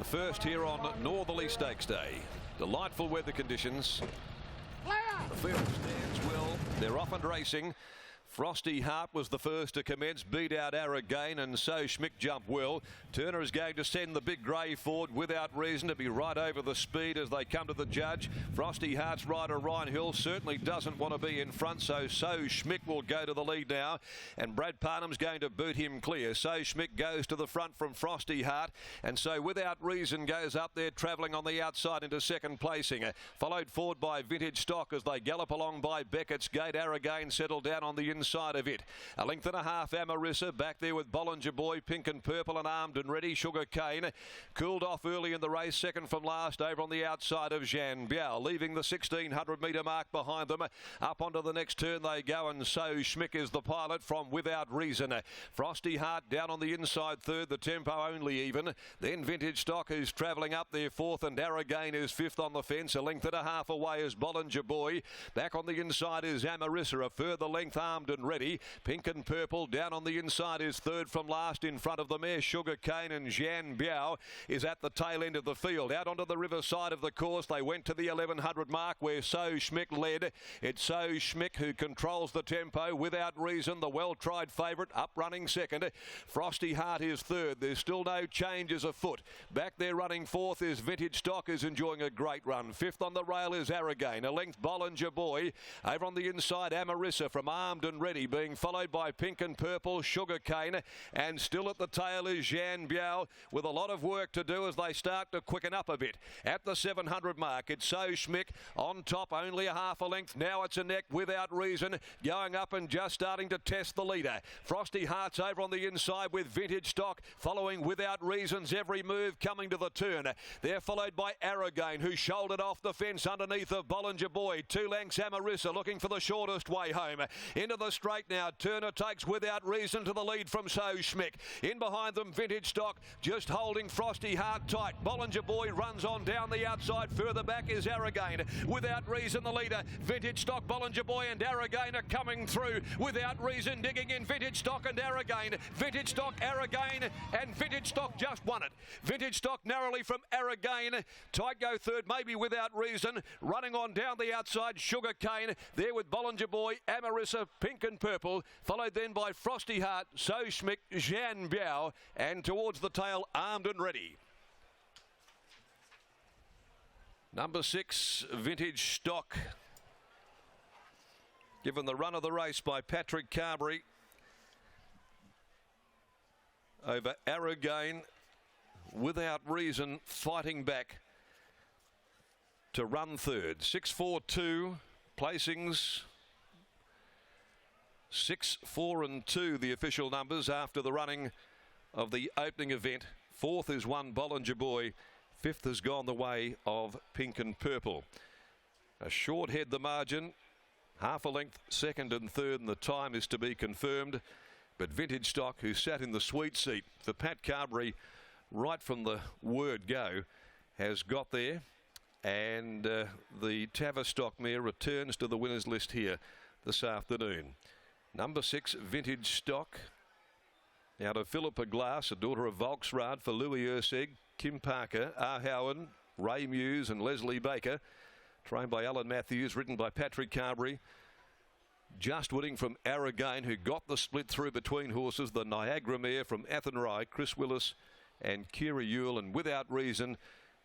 The first here on Northerly Stakes Day. Delightful weather conditions. The field stands well. They're off and racing. Frosty Heart was the first to commence, beat out Aragain, and so Schmick jumped well. Turner is going to send the big grey forward without reason to be right over the speed as they come to the judge. Frosty Heart's rider Ryan Hill certainly doesn't want to be in front, so Schmick will go to the lead now, and Brad Parnham's going to boot him clear. So Schmick goes to the front from Frosty Heart, and so without reason goes up there travelling on the outside into second placing. Followed forward by Vintage Stock as they gallop along by Beckett's Gate. Aragain settled down on the inside of it. A length and a half Amarissa back there with Bollinger Boy, Pink and Purple and Armed and Ready. Sugar Cane cooled off early in the race, second from last over on the outside of Jean Biao, leaving the 1600 metre mark behind them. Up onto the next turn they go, and so Schmick is the pilot from Without Reason. Frosty Heart down on the inside third, the tempo only even. Then Vintage Stock, who's travelling up there fourth, and Aragain is fifth on the fence. A length and a half away is Bollinger Boy. Back on the inside is Amarissa, a further length Armed and Ready. Pink and Purple down on the inside is third from last in front of the mare Sugar Cane, and Jean Biao is at the tail end of the field. Out onto the river side of the course they went to the 1100 mark where So Schmick led. It's So Schmick who controls the tempo. Without Reason, the well-tried favourite, up running second. Frosty Heart is third. There's still no changes afoot. Back there running fourth is Vintage Stock, who's enjoying a great run. Fifth on the rail is Aragain. A length Bollinger Boy. Over on the inside Amarissa from Armed and Ready, being followed by Pink and Purple, Sugar Cane, and still at the tail is Jean Biao with a lot of work to do as they start to quicken up a bit. At the 700 mark, it's So Schmick on top, only a half a length. Now it's a neck Without Reason, going up and just starting to test the leader. Frosty Heart's over on the inside with Vintage Stock, following Without Reason's every move coming to the turn. They're followed by Aragain, who shouldered off the fence underneath of Bollinger Boy. 2 lengths Amarissa looking for the shortest way home. Into the straight now, Turner takes Without Reason to the lead from So Schmick. In behind them, Vintage Stock just holding Frosty Heart tight. Bollinger Boy runs on down the outside. Further back is Aragain. Without Reason, the leader. Vintage Stock, Bollinger Boy and Aragain are coming through. Without Reason digging in Vintage Stock and Aragain. Vintage Stock, Aragain, and Vintage Stock just won it. Vintage Stock narrowly from Aragain. Tight go third, maybe Without Reason. Running on down the outside, Sugar Cane. There with Bollinger Boy, Amarissa, Pink and Purple. Followed then by Frosty Heart, So Schmick, Jean Biao, and towards the tail, Armed and Ready. Number 6, Vintage Stock. Given the run of the race by Patrick Carberry over Aragain. Without Reason fighting back to run third. 6-4-2 placings. 6, 4 and 2 the official numbers after the running of the opening event. Fourth is one Bollinger Boy. Fifth has gone the way of Pink and Purple. A short head the margin. Half a length second and third, and the time is to be confirmed. But Vintage Stock, who sat in the sweet seat for Pat Carberry right from the word go, has got there. And the Tavistock mare returns to the winners list here this afternoon. Number 6, Vintage Stock. Now to Philippa Glass, a daughter of Volksrad, for Louis Ursig, Kim Parker, R. Howen, Ray Muse and Leslie Baker. Trained by Alan Matthews, written by Patrick Carberry. Just winning from Aragain, who got the split through between horses. The Niagara mare from Athenry, Chris Willis and Kira Yule, and Without Reason,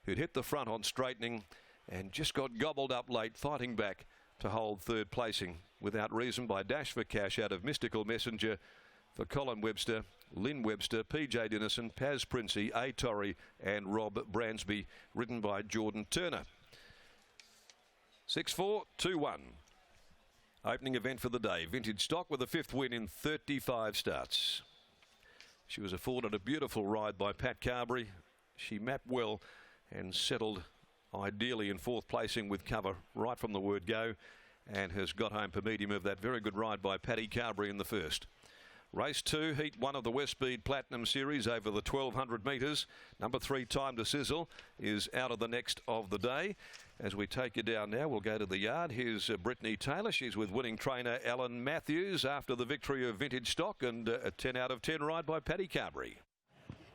who'd hit the front on straightening and just got gobbled up late, fighting back to hold third placing. Without Reason by Dash for Cash out of Mystical Messenger for Colin Webster, Lynn Webster, PJ Dennison, Paz Princey, A. Torrey and Rob Bransby, ridden by Jordan Turner. 6-4-2-1. Opening event for the day. Vintage Stock with a 5th win in 35 starts. She was afforded a beautiful ride by Pat Carberry. She mapped well and settled ideally in 4th placing with cover right from the word go, and has got home per medium of that very good ride by Paddy Carberry in the first. Race 2, Heat 1 of the Westspeed Platinum Series over the 1200 metres. Number 3, Time to Sizzle, is out of the next of the day. As we take you down now, we'll go to the yard. Here's Brittany Taylor. She's with winning trainer Alan Matthews after the victory of Vintage Stock, and a 10 out of 10 ride by Paddy Carberry.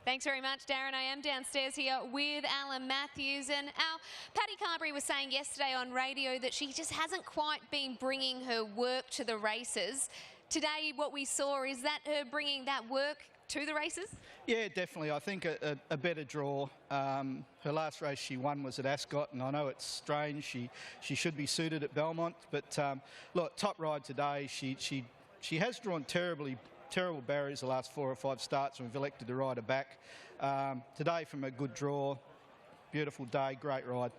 Thanks very much, Darren. I am downstairs here with Alan Matthews, and our Paddy Carberry was saying yesterday on radio that she just hasn't quite been bringing her work to the races. Today, what we saw is that her bringing that work to the races? Yeah, definitely. I think a better draw. Her last race she won was at Ascot, and I know it's strange. She should be suited at Belmont, but look, top ride today. She has drawn terrible barriers the last 4 or 5 starts, and we've elected to ride her back. Today from a good draw, beautiful day, great ride.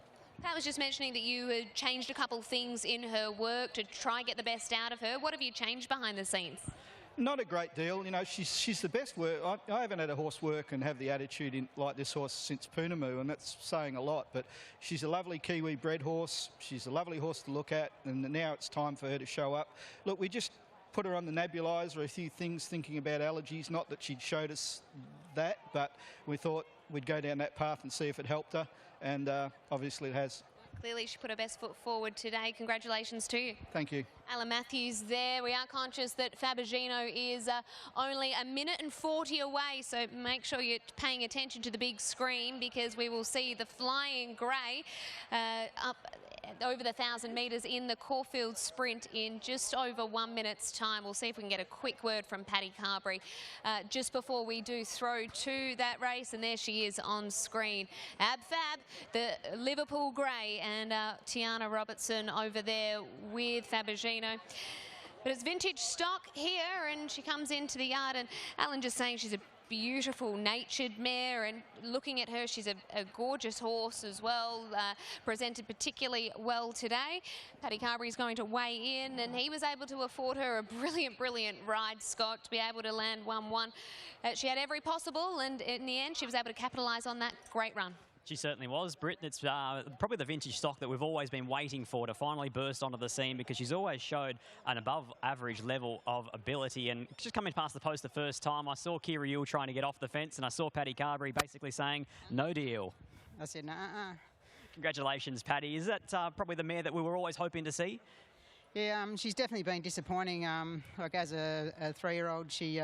Pat was just mentioning that you had changed a couple of things in her work to try and get the best out of her. What have you changed behind the scenes? Not a great deal. You know, she's the best work. I haven't had a horse work and have the attitude like this horse since Poonamoo, and that's saying a lot. But she's a lovely Kiwi bred horse. She's a lovely horse to look at, and now it's time for her to show up. Look, we just put her on the nebulizer, a few things thinking about allergies. Not that she'd showed us that, but we thought we'd go down that path and see if it helped her, and obviously it has. Clearly she put her best foot forward today. Congratulations to you. Thank you. Alan Matthews there. We are conscious that Fabergino is only 1 minute and 40 away, so make sure you're paying attention to the big screen, because we will see the Flying Grey up over the 1,000 metres in the Caulfield Sprint in just over 1 minute's time. We'll see if we can get a quick word from Paddy Carberry just before we do throw to that race, and there she is on screen. Ab Fab, the Liverpool Grey, and Tiana Robertson over there with Fabergino. But it's vintage stock here, and she comes into the yard, and Alan just saying she's a beautiful natured mare, and looking at her, she's a gorgeous horse as well, presented particularly well today. Paddy Carberry is going to weigh in, and he was able to afford her a brilliant ride, Scott, to be able to land 1-1. She had every possible, and in the end she was able to capitalise on that great run. She certainly was, Britt. It's probably the vintage stock that we've always been waiting for to finally burst onto the scene, because she's always showed an above average level of ability. And just coming past the post the first time, I saw Kira Yule trying to get off the fence, and I saw Paddy Carberry basically saying, no deal. I said, nah. Congratulations, Paddy. Is that probably the mare that we were always hoping to see? Yeah, she's definitely been disappointing. Like as a 3-year-old, she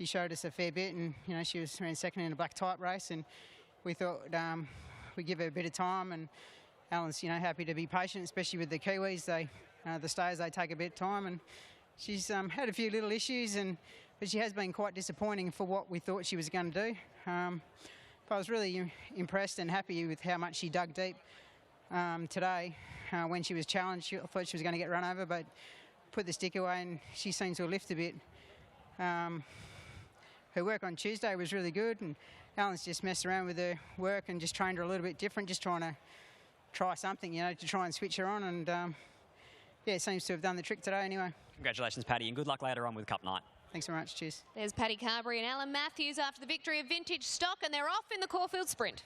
showed us a fair bit, and you know, she was ran second in a black type race, and we thought we'd give her a bit of time, and Alan's, you know, happy to be patient, especially with the Kiwis. The stayers, they take a bit of time, and she's had a few little issues, but she has been quite disappointing for what we thought she was going to do. But I was really impressed and happy with how much she dug deep today. When she was challenged, I thought she was going to get run over, but put the stick away, and she seemed to lift a bit. Her work on Tuesday was really good, and Alan's just messed around with her work and just trained her a little bit different, just trying to try something, you know, to try and switch her on. And yeah, it seems to have done the trick today anyway. Congratulations, Paddy, and good luck later on with Cup Night. Thanks very much. Cheers. There's Paddy Carberry and Alan Matthews after the victory of Vintage Stock, and they're off in the Caulfield Sprint.